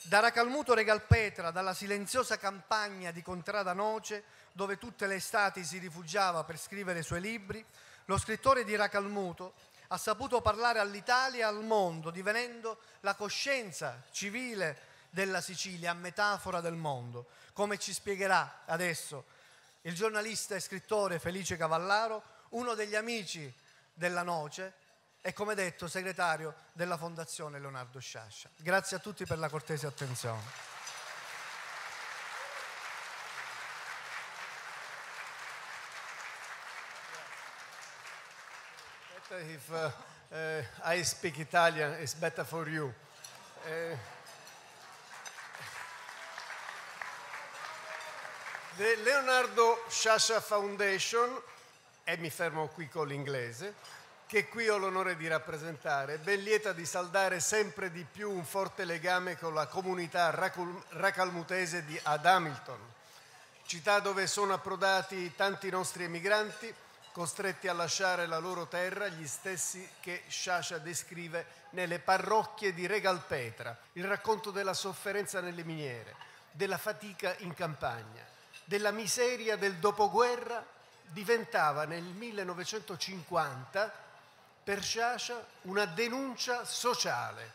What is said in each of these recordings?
Da Racalmuto Regalpetra, dalla silenziosa campagna di Contrada Noce, dove tutte le estati si rifugiava per scrivere i suoi libri, lo scrittore di Racalmuto ha saputo parlare all'Italia e al mondo, divenendo la coscienza civile della Sicilia, a metafora del mondo, come ci spiegherà adesso il giornalista e scrittore Felice Cavallaro, uno degli amici della Noce e, come detto, segretario della Fondazione Leonardo Sciascia. Grazie a tutti per la cortese attenzione. If I speak Italian, it's better for you. The Leonardo Sciascia Foundation, e mi fermo qui con l'inglese, che qui ho l'onore di rappresentare, è ben lieta di saldare sempre di più un forte legame con la comunità racalmutese ad Hamilton, città dove sono approdati tanti nostri emigranti, costretti a lasciare la loro terra, gli stessi che Sciascia descrive nelle parrocchie di Regalpetra, il racconto della sofferenza nelle miniere, della fatica in campagna, della miseria del dopoguerra, diventava nel 1950 per Sciascia una denuncia sociale.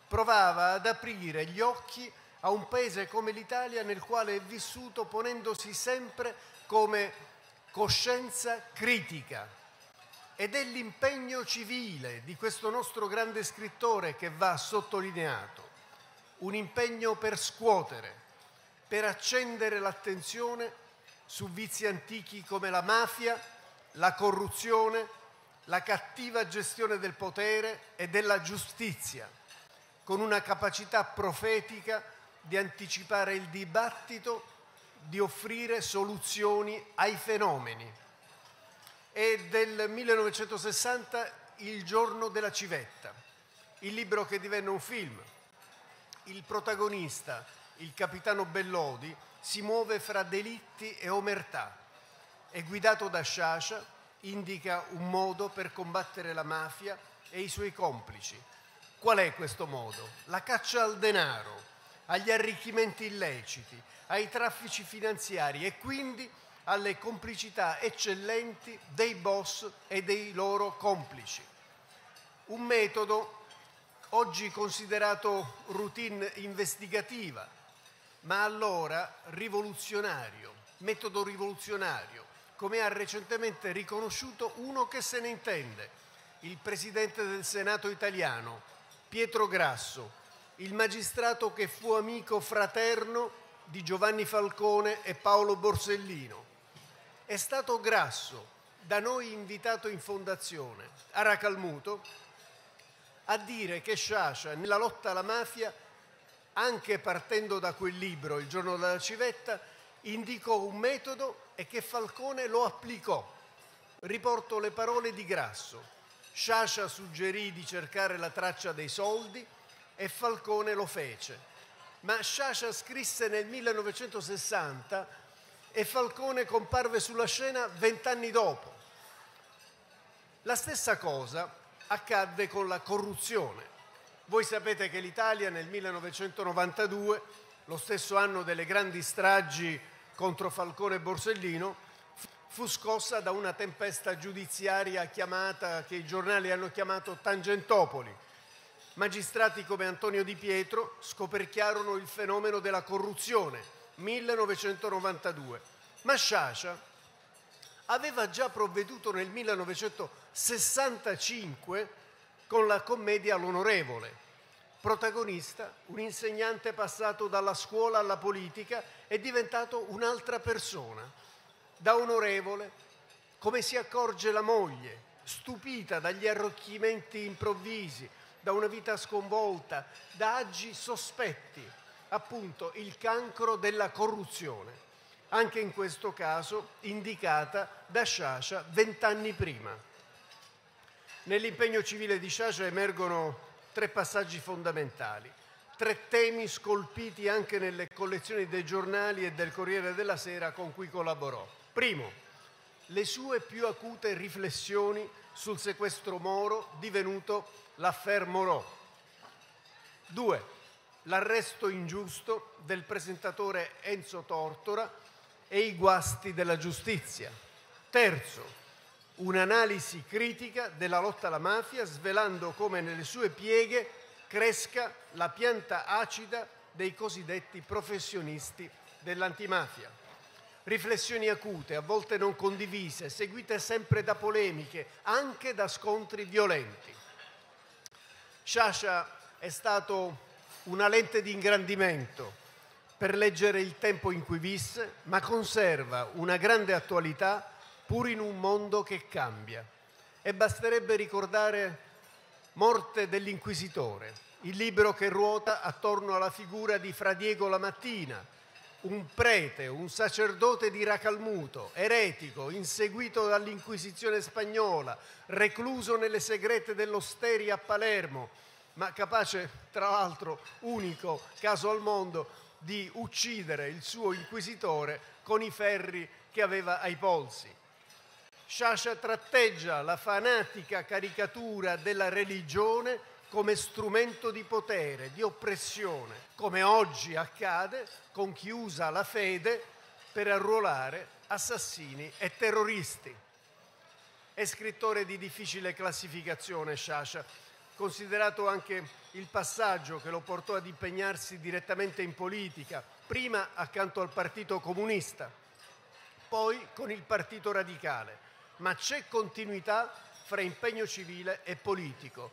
Provava ad aprire gli occhi a un paese come l'Italia nel quale è vissuto ponendosi sempre come coscienza critica, ed è l'impegno civile di questo nostro grande scrittore che va sottolineato, un impegno per scuotere, per accendere l'attenzione su vizi antichi come la mafia, la corruzione, la cattiva gestione del potere e della giustizia, con una capacità profetica di anticipare il dibattito, di offrire soluzioni ai fenomeni. È del 1960 Il giorno della civetta, il libro che divenne un film. Il protagonista, il capitano Bellodi, si muove fra delitti e omertà e, guidato da Sciascia, indica un modo per combattere la mafia e i suoi complici. Qual è questo modo? La caccia al denaro, agli arricchimenti illeciti, ai traffici finanziari e quindi alle complicità eccellenti dei boss e dei loro complici. Un metodo oggi considerato routine investigativa, ma allora rivoluzionario, metodo rivoluzionario, come ha recentemente riconosciuto uno che se ne intende, il presidente del Senato italiano, Pietro Grasso, il magistrato che fu amico fraterno di Giovanni Falcone e Paolo Borsellino. È stato Grasso, da noi invitato in fondazione a Racalmuto, a dire che Sciascia, nella lotta alla mafia, anche partendo da quel libro, Il giorno della civetta, indicò un metodo e che Falcone lo applicò. Riporto le parole di Grasso. Sciascia suggerì di cercare la traccia dei soldi e Falcone lo fece. Ma Sciascia scrisse nel 1960 e Falcone comparve sulla scena 20 anni dopo. La stessa cosa accadde con la corruzione. Voi sapete che l'Italia nel 1992, lo stesso anno delle grandi stragi contro Falcone e Borsellino, fu scossa da una tempesta giudiziaria che i giornali hanno chiamato Tangentopoli. Magistrati come Antonio Di Pietro scoperchiarono il fenomeno della corruzione, 1992. Ma Sciascia aveva già provveduto nel 1965 con la commedia L'Onorevole. Protagonista, un insegnante passato dalla scuola alla politica è diventato un'altra persona. Da onorevole, come si accorge la moglie, stupita dagli arricchimenti improvvisi, da una vita sconvolta, da agi sospetti, appunto il cancro della corruzione, anche in questo caso indicata da Sciascia 20 anni prima. Nell'impegno civile di Sciascia emergono 3 passaggi fondamentali, 3 temi scolpiti anche nelle collezioni dei giornali e del Corriere della Sera con cui collaborò. Primo, le sue più acute riflessioni sul sequestro Moro, divenuto l'affaire Moreau. 2, l'arresto ingiusto del presentatore Enzo Tortora e i guasti della giustizia. Terzo, un'analisi critica della lotta alla mafia, svelando come nelle sue pieghe cresca la pianta acida dei cosiddetti professionisti dell'antimafia. Riflessioni acute, a volte non condivise, seguite sempre da polemiche, anche da scontri violenti. Sciascia è stato una lente di ingrandimento per leggere il tempo in cui visse, ma conserva una grande attualità pur in un mondo che cambia. E basterebbe ricordare Morte dell'Inquisitore, il libro che ruota attorno alla figura di Fra Diego Lamattina, un prete, un sacerdote di Racalmuto, eretico, inseguito dall'Inquisizione spagnola, recluso nelle segrete dell'Osteria a Palermo, ma capace, tra l'altro, unico caso al mondo, di uccidere il suo inquisitore con i ferri che aveva ai polsi. Sciascia tratteggia la fanatica caricatura della religione come strumento di potere, di oppressione, come oggi accade con chi usa la fede per arruolare assassini e terroristi. È scrittore di difficile classificazione Sciascia, considerato anche il passaggio che lo portò ad impegnarsi direttamente in politica, prima accanto al Partito Comunista, poi con il Partito Radicale, ma c'è continuità fra impegno civile e politico.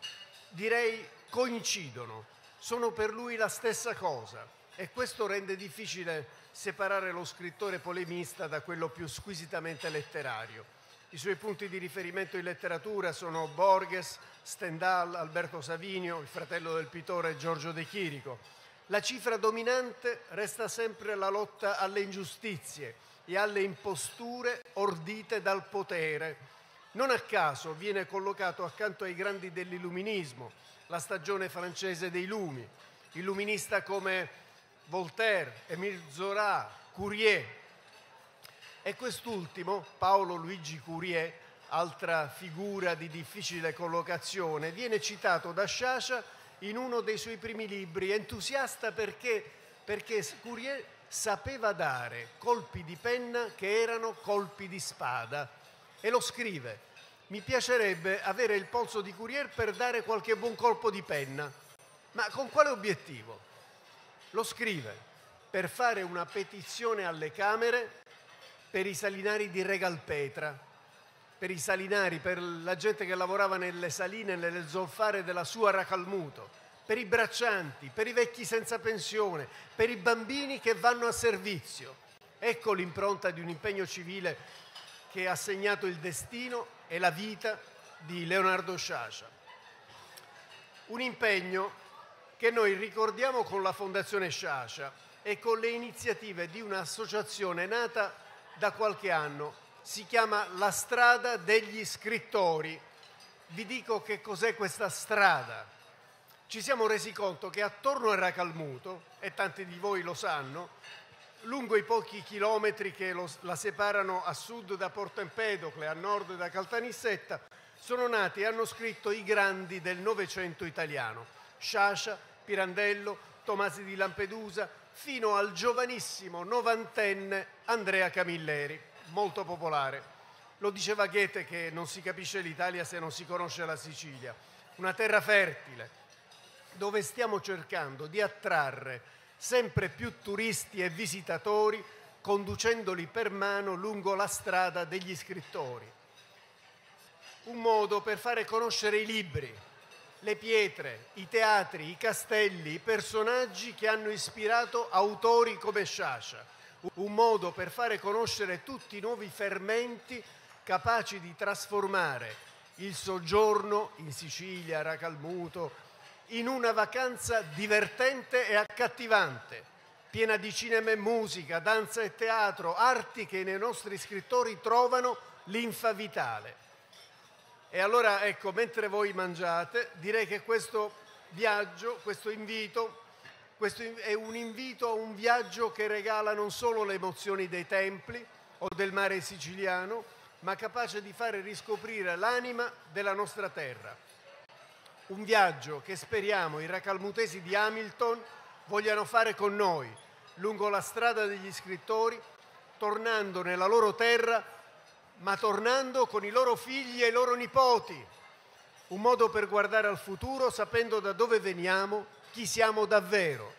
Direi coincidono, sono per lui la stessa cosa e questo rende difficile separare lo scrittore polemista da quello più squisitamente letterario. I suoi punti di riferimento in letteratura sono Borges, Stendhal, Alberto Savinio, il fratello del pittore Giorgio De Chirico. La cifra dominante resta sempre la lotta alle ingiustizie e alle imposture ordite dal potere. Non a caso viene collocato accanto ai grandi dell'illuminismo, la stagione francese dei lumi, illuminista come Voltaire, Émile Zola, Courier. E quest'ultimo, Paolo Luigi Courier, altra figura di difficile collocazione, viene citato da Sciascia in uno dei suoi primi libri, entusiasta perché Courier sapeva dare colpi di penna che erano colpi di spada. E lo scrive: mi piacerebbe avere il polso di Courier per dare qualche buon colpo di penna. Ma con quale obiettivo? Lo scrive per fare una petizione alle Camere per i salinari di Regalpetra, per i salinari, per la gente che lavorava nelle saline, nelle zolfare della sua Racalmuto, per i braccianti, per i vecchi senza pensione, per i bambini che vanno a servizio. Ecco l'impronta di un impegno civile che ha segnato il destino e la vita di Leonardo Sciascia. Un impegno che noi ricordiamo con la Fondazione Sciascia e con le iniziative di un'associazione nata da qualche anno. Si chiama La Strada degli Scrittori. Vi dico che cos'è questa strada. Ci siamo resi conto che attorno a Racalmuto, e tanti di voi lo sanno, lungo i pochi chilometri che la separano a sud da Porto Empedocle, a nord da Caltanissetta, sono nati e hanno scritto i grandi del Novecento italiano: Sciascia, Pirandello, Tomasi di Lampedusa, fino al giovanissimo novantenne Andrea Camilleri, molto popolare. Lo diceva Goethe che non si capisce l'Italia se non si conosce la Sicilia, una terra fertile, dove stiamo cercando di attrarre sempre più turisti e visitatori, conducendoli per mano lungo la strada degli scrittori. Un modo per fare conoscere i libri, le pietre, i teatri, i castelli, i personaggi che hanno ispirato autori come Sciascia. Un modo per fare conoscere tutti i nuovi fermenti capaci di trasformare il soggiorno in Sicilia, Racalmuto, in una vacanza divertente e accattivante, piena di cinema e musica, danza e teatro, arti che nei nostri scrittori trovano linfa vitale. E allora, ecco, mentre voi mangiate, direi che questo viaggio, questo è un invito a un viaggio che regala non solo le emozioni dei templi o del mare siciliano, ma capace di fare riscoprire l'anima della nostra terra. Un viaggio che speriamo i racalmutesi di Hamilton vogliano fare con noi, lungo la strada degli scrittori, tornando nella loro terra, ma tornando con i loro figli e i loro nipoti. Un modo per guardare al futuro sapendo da dove veniamo, chi siamo davvero.